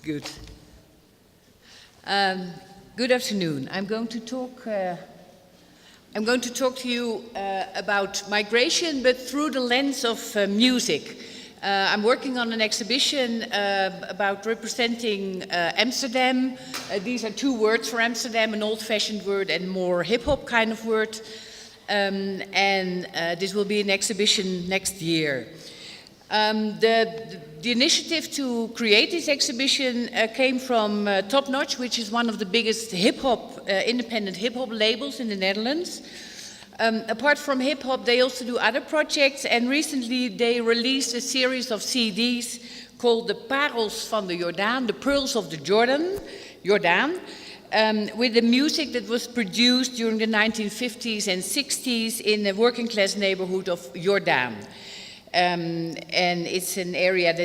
Good. Good afternoon. I'm going to talk to you about migration, but through the lens of music. I'm working on an exhibition about representing Amsterdam. These are two words for Amsterdam, an old-fashioned word and more hip-hop kind of word. This will be an exhibition next year. The initiative to create this exhibition came from Top Notch, which is one of the biggest hip-hop, independent hip-hop labels in the Netherlands. Apart from hip-hop, they also do other projects, and recently they released a series of CDs called the Parels van de Jordaan, the Pearls of the Jordan, with the music that was produced during the 1950s and 60s in the working class neighborhood of Jordaan. And it's an area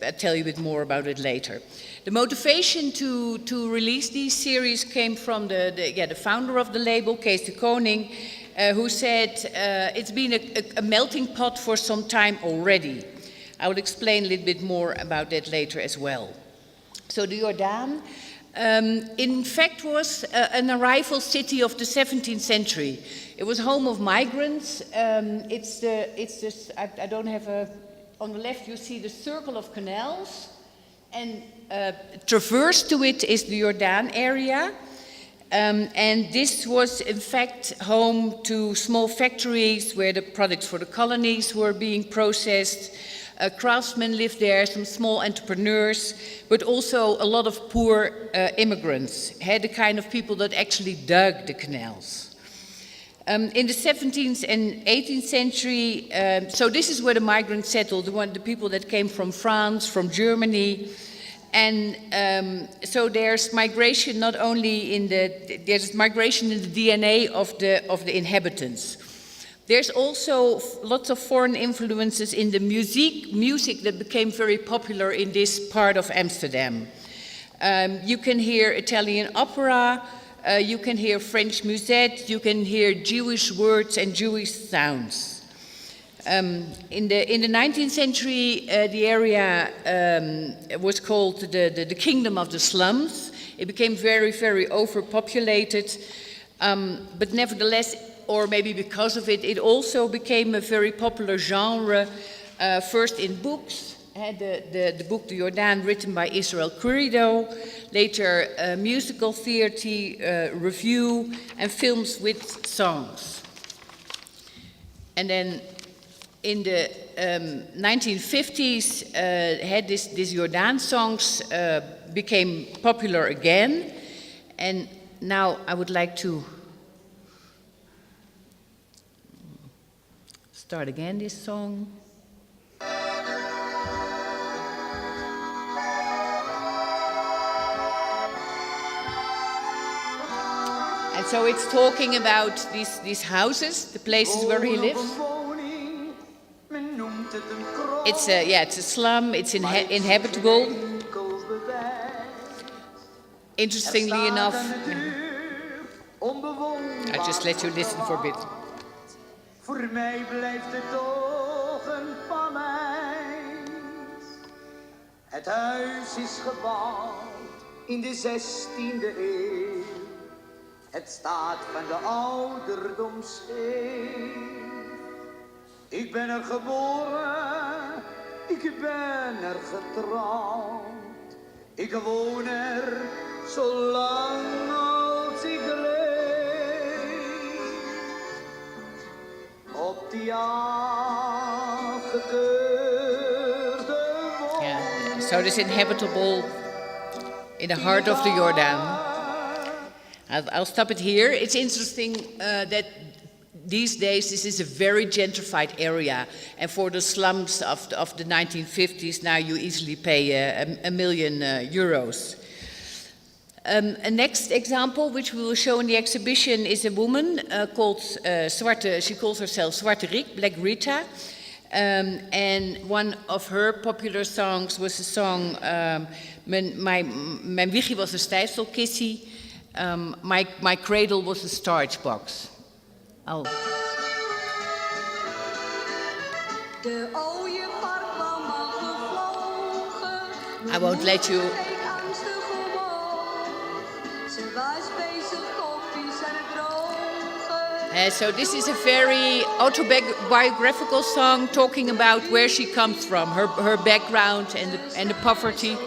I'll tell you a bit more about it later. The motivation to release these series came from the founder of the label, Kees de Koning, who said it's been a melting pot for some time already. I will explain a little bit more about that later as well. So the Jordaan, in fact, was an arrival city of the 17th century. It was home of migrants. I don't have on the left you see the circle of canals, and traverse to it is the Jordaan area. And this was in fact home to small factories where the products for the colonies were being processed. Craftsmen lived there, some small entrepreneurs, but also a lot of poor immigrants, the kind of people that actually dug the canals. In the 17th and 18th century, so this is where the migrants settled, the people that came from France, from Germany. And so there's migration not only there's migration in the DNA of the inhabitants. There's also lots of foreign influences in the music that became very popular in this part of Amsterdam. You can hear Italian opera, you can hear French musette, you can hear Jewish words and Jewish sounds. In the 19th century, the area was called the Kingdom of the Slums. It became very, very overpopulated, but nevertheless, or maybe because of it, it also became a very popular genre, first in books, the book The Jordaan, written by Israel Curido, later musical theatre, review, and films with songs. And then in the 1950s, this Jordaan songs became popular again, and now I would like to start again this song. And so it's talking about these houses, the places where he lives. It's a slum, it's inhabitable. Interestingly enough, I'll just let you listen for a bit. Voor mij blijft het toch een paleis. Het huis is gebouwd in de 16e eeuw. Het staat van de ouderdom scheef. Ik ben er geboren, ik ben er getrouwd. Ik woon er zo lang als ik leef. Op die afgekeurde woning. Yeah, so it is inhabitable in the heart of the Jordaan. I'll stop it here. It's interesting that these days this is a very gentrified area, and for the slums of the 1950s now you easily pay a million euros. A next example which we will show in the exhibition is a woman called she calls herself Zwarte Riek, Black Rita, and one of her popular songs was the song Mijn wiegje was een stijfselkissie, my cradle was a starch box. I won't let you So this is a very autobiographical song talking about where she comes from, her background and the poverty.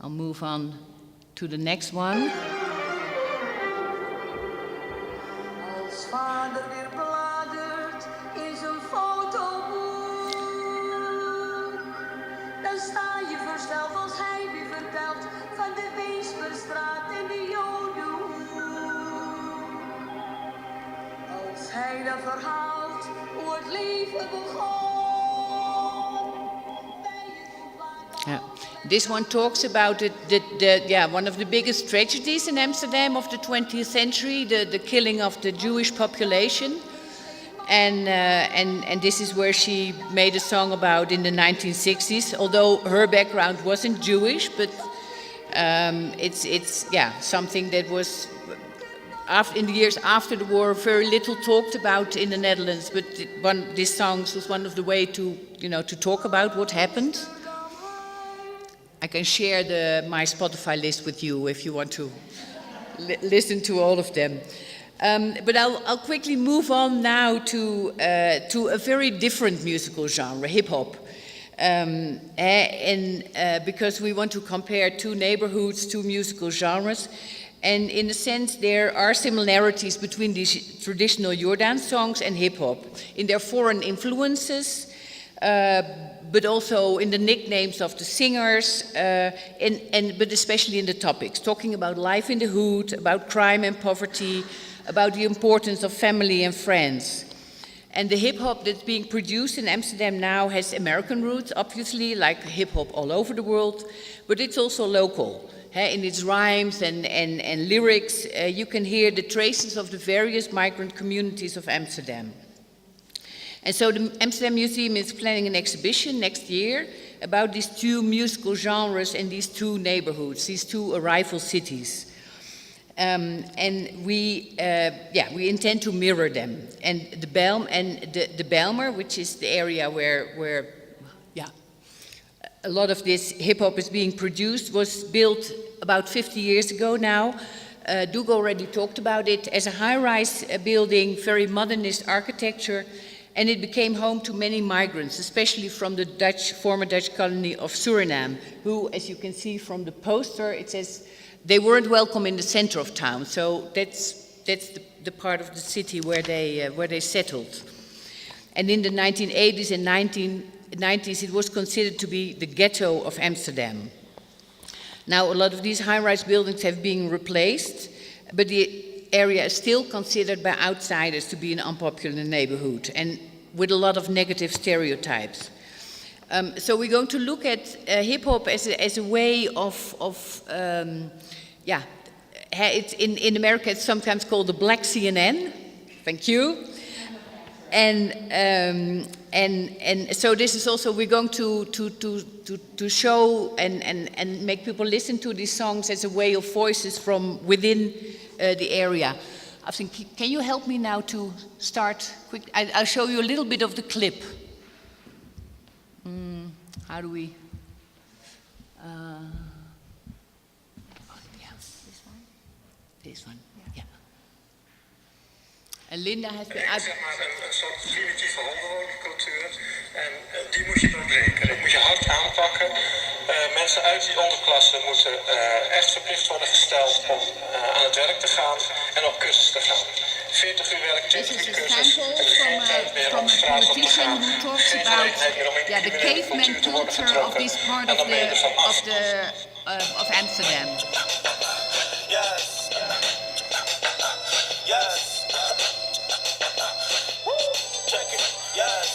I'll move on to the next one. Als vader weer bladert in zijn fotoboek, dan sta je versteld als hij weer vertelt van de Weesperstraat en de Jodenhoek. Als hij dan verhaalt hoe het leven begon. Yeah. This one talks about one of the biggest tragedies in Amsterdam of the 20th century, the killing of the Jewish population. And this is where she made a song about in the 1960s, although her background wasn't Jewish, but it's something that was in the years after the war very little talked about in the Netherlands, but this song was one of the way to talk about what happened. I can share my Spotify list with you if you want to listen to all of them. But I'll quickly move on now to a very different musical genre, hip-hop. Because we want to compare two neighborhoods, two musical genres. And in a sense, there are similarities between these traditional Jordan songs and hip-hop in their foreign influences, but also in the nicknames of the singers, but especially in the topics, talking about life in the hood, about crime and poverty, about the importance of family and friends. And the hip-hop that's being produced in Amsterdam now has American roots, obviously, like hip-hop all over the world, but it's also local. In its rhymes and lyrics, you can hear the traces of the various migrant communities of Amsterdam. And so the Amsterdam Museum is planning an exhibition next year about these two musical genres and these two neighborhoods, these two arrival cities. And we intend to mirror them. And the Bijlmer, which is the area where a lot of this hip-hop is being produced, was built about 50 years ago now. Doug already talked about it as a high-rise building, very modernist architecture. And it became home to many migrants, especially from the former Dutch colony of Suriname, who, as you can see from the poster, it says they weren't welcome in the center of town. So that's the part of the city where they settled. And in the 1980s and 1990s, it was considered to be the ghetto of Amsterdam. Now, a lot of these high-rise buildings have been replaced, but the area is still considered by outsiders to be an unpopular neighborhood and with a lot of negative stereotypes. So we're going to look at hip-hop as a way it's in America it's sometimes called the Black CNN. Thank you. And so this is also, we're going to show and make people listen to these songs as a way of voices from within the area. I think, can you help me now to start quick? I'll show you a little bit of the clip. How do we? This one. Yeah. And Linda has been. Zeg maar een soort primitieve hondencultuur. En die moet je doorbreken. Dat moet je hard aanpakken. Mensen uit die onderklasse moeten echt verplicht worden gesteld om aan het werk te gaan en op cursus te gaan. 40 uur werk, 20 uur cursus. En geen tijd meer om straat op te gaan. Geen gelegenheid meer om in de criminele cultuur te worden getrokken. En dan ben je er van af. Of Amsterdam. Yes. Yes. Check it. Yes.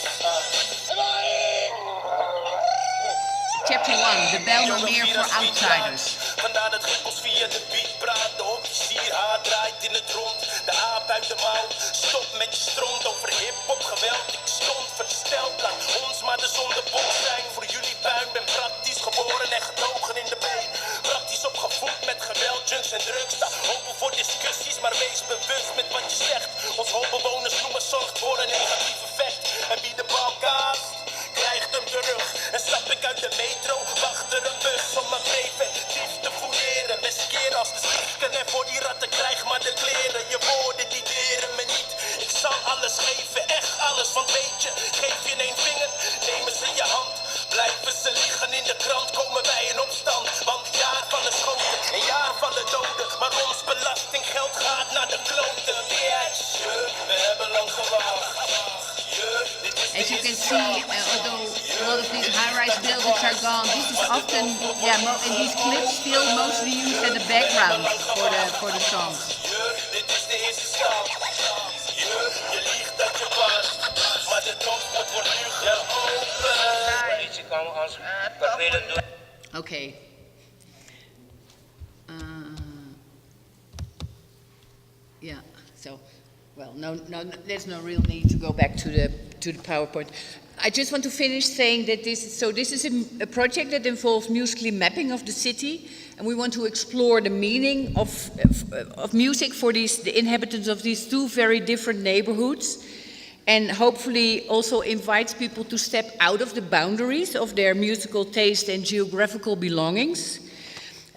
Chapter 1, the Bijlmermeer for outsiders. Vandaar dat rippels via de beat praat. De officier haar draait in het rond. De aap uit de mouw. Stop met je stront over hip-hop geweld. Ik stond versteld. Laat ons maar de zondebok zijn. Voor jullie puin ben praktisch geboren en getogen in de been. Praktisch opgevoed met geweld, junks en drugs. Sta open voor discussies, maar wees bewust met wat je zegt. Ons hoopbewoners noemen zorgt voor een negatief effect. En wie de bal kaast, krijgt hem terug. En stap ik uit de metro, wacht er een bus om me preventief te fouilleren. Best keer als de stiefken vingertje, geef je een vinger, nemen ze je hand. Blijven ze liggen in de krant, komen wij in opstand. Want jaar van de schoten, een jaar van de doden. Maar ons belastinggeld gaat naar de kloten. Bitch, we hebben lang gewacht. As you can see, although a lot of these high-rise buildings are gone, this is often, in these clips, still mostly used as a background for the songs. Dit is de eerste stap. Je liegt dat je past, maar de topspot wordt nu geopend. Politie kwam als wat willen doen. Okay. Yeah. So, well, no, there's no real need to go back to the PowerPoint. I just want to finish saying that this is a project that involves musically mapping of the city, and we want to explore the meaning of music for the inhabitants of these two very different neighborhoods, and hopefully also invites people to step out of the boundaries of their musical taste and geographical belongings.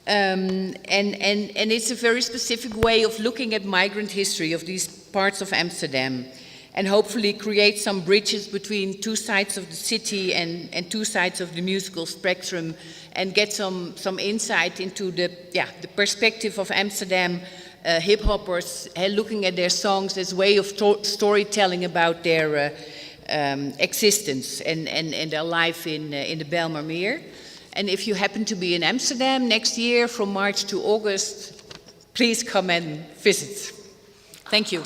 And it's a very specific way of looking at migrant history of these parts of Amsterdam, and hopefully create some bridges between two sides of the city and two sides of the musical spectrum, and get some insight into the perspective of Amsterdam hip-hoppers, looking at their songs as a way of storytelling about their existence and their life in the Bijlmermeer. And if you happen to be in Amsterdam next year from March to August, please come and visit. Thank you.